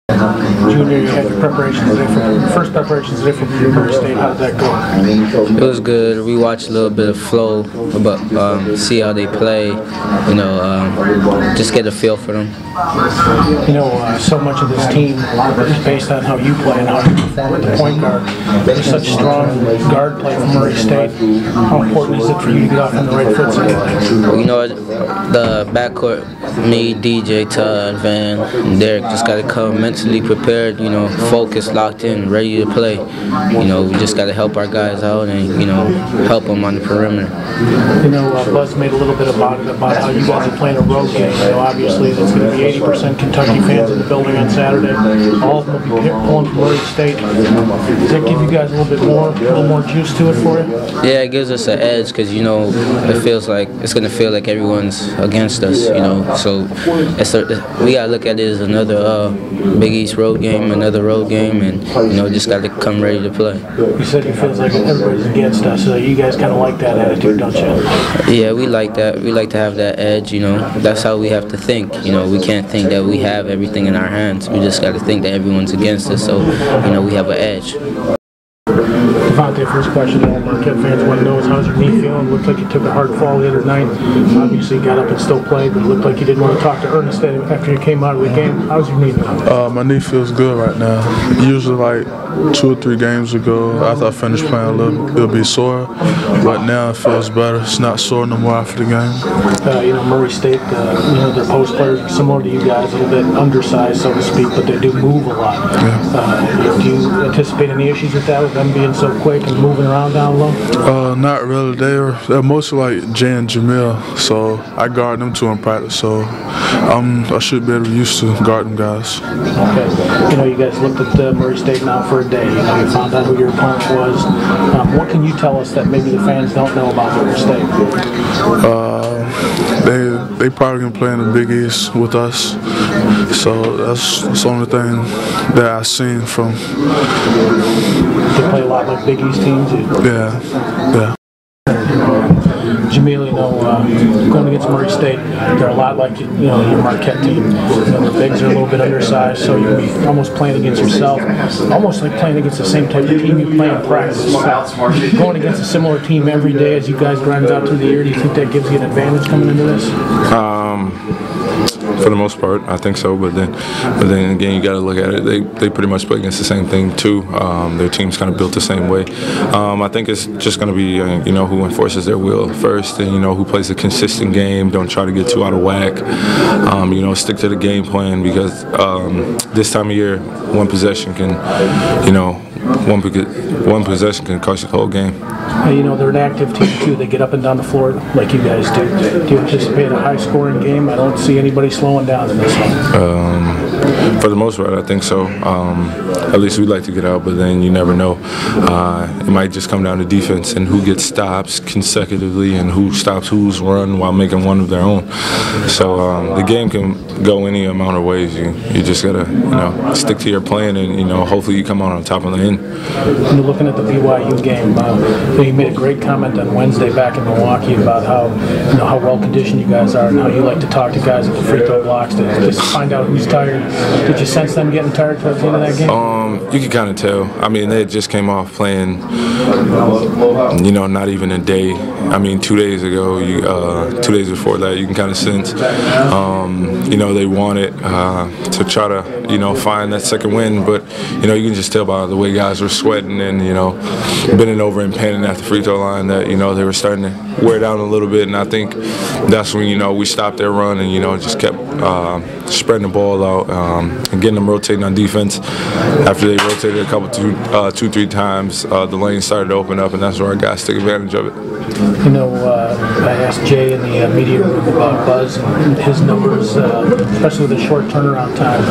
Junior, you had your preparations today first preparations today for Murray State. How did that go? It was good. We watched a little bit of flow, but see how they play. You know, just get a feel for them. You know, so much of this team is based on how you play and how you perform at the point guard. There's such strong guard play from Murray State. How important is it for you to get off on the right foot? Well, you know, the backcourt, me, DJ, Todd, Van, and Derek just got to come mentally prepared, you know, focused, locked in, ready to play. You know, we just got to help our guys out and, you know, help them on the perimeter. You know, Buzz made a little bit about how you guys are playing a road game. You know, obviously there's going to be 80% Kentucky fans in the building on Saturday. All of them will be pulling from Murray State. Does that give you guys a little more juice to it for you? Yeah, it gives us an edge because, you know, it feels like it's going to feel like everyone's against us, you know. So we got to look at it as another Big East road game, another road game, and, you know, just got to come ready to play. You said it feels like everybody's against us, so you guys kind of like that attitude, don't you? Yeah, we like that. We like to have that edge, you know. That's how we have to think. You know, we can't think that we have everything in our hands. We just got to think that everyone's against us, so, you know, we have an edge. Davante, first question all Marquette fans want to know is how's your knee feeling? Looked like you took a hard fall the other night. Obviously got up and still played, but it looked like you didn't want to talk to Ernest after you came out of the game. How's your knee feeling? My knee feels good right now. Usually like 2 or 3 games ago, after I finished playing it'll be sore. But now it feels better. It's not sore no more after the game. You know, Murray State, you know, their post players are similar to you guys, a little bit undersized, so to speak, but they do move a lot. Yeah. Do you anticipate any issues with that, with them being so quick and moving around down low? Not really. They're mostly like Jay and Jamil, so I guard them too in practice, so I should be able to be used to guarding guys. Okay. You know, you guys looked at Murray State now for a day. You know, you found out who your opponent was. What can you tell us that maybe the fans don't know about Murray State? They probably gonna play in the Big East with us, so that's the only thing that I've seen from. They play a lot like Big East teams. Yeah. Jamil, you know, going against Murray State, they're a lot like your Marquette team. You know, the bigs are a little bit undersized, so you'll be almost playing against yourself, almost like playing against the same type of team you play in practice. Going against a similar team every day as you guys grind out through the year, do you think that gives you an advantage coming into this? For the most part, I think so. But then again, you got to look at it. They pretty much play against the same thing too. Their team's kind of built the same way. I think it's just going to be you know, who enforces their will first, and you know, who plays a consistent game. Don't try to get too out of whack. You know, stick to the game plan, because this time of year, one possession can, you know, one possession can cost you the whole game. You know, they're an active team too. They get up and down the floor like you guys do. Do you anticipate a high-scoring game? I don't see anybody slowing down in this one. For the most part, I think so. At least we like to get out, but then you never know. It might just come down to defense and who gets stops consecutively and who stops whose run while making one of their own. So the game can go any amount of ways. You just gotta, you know, stick to your plan, and you know, hopefully you come out on top of the end. When you're looking at the BYU game, you made a great comment on Wednesday back in Milwaukee about how, you know, how well conditioned you guys are and how you like to talk to guys at the free throw blocks to just find out who's tired. Did you sense them getting tired towards the end of that game? You can kind of tell. I mean, they just came off playing, you know, not even a day. I mean, 2 days ago, 2 days before that, you can kind of sense, you know, they wanted to try to, you know, find that second win. But, you know, you can just tell by the way guys were sweating and, you know, bending over and panting at the free throw line that, you know, they were starting to wear down a little bit. And I think that's when, you know, we stopped their run and, you know, just kept spreading the ball out and getting them rotating on defense. After they rotated a couple, 2-3 times, the lane started to open up, and that's where our guys took advantage of it. You know, I asked Jay in the media room about Buzz and his numbers, especially with the short turnaround time.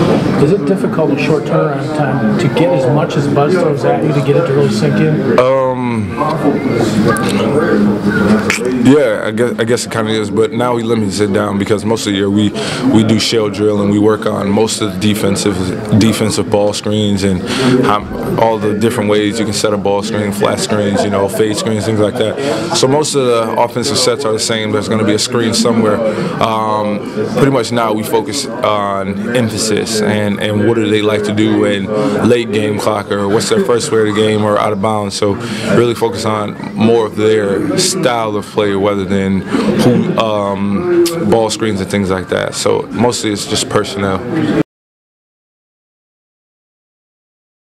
Is it difficult in short turnaround time to get as much as Buzz throws at you to get it to really sink in? Yeah, I guess it kind of is, but now we limit it down because most of the year we do shell drill and we work on most of the defensive ball screens and all the different ways you can set a ball screen, flat screens, you know, fade screens, things like that. So most of the offensive sets are the same. There's going to be a screen somewhere. Pretty much now we focus on emphasis and what do they like to do in late game clock or what's their first play of the game or out of bounds. So really focus on more of their style of play rather than ball screens and things like that. So mostly it's just personnel.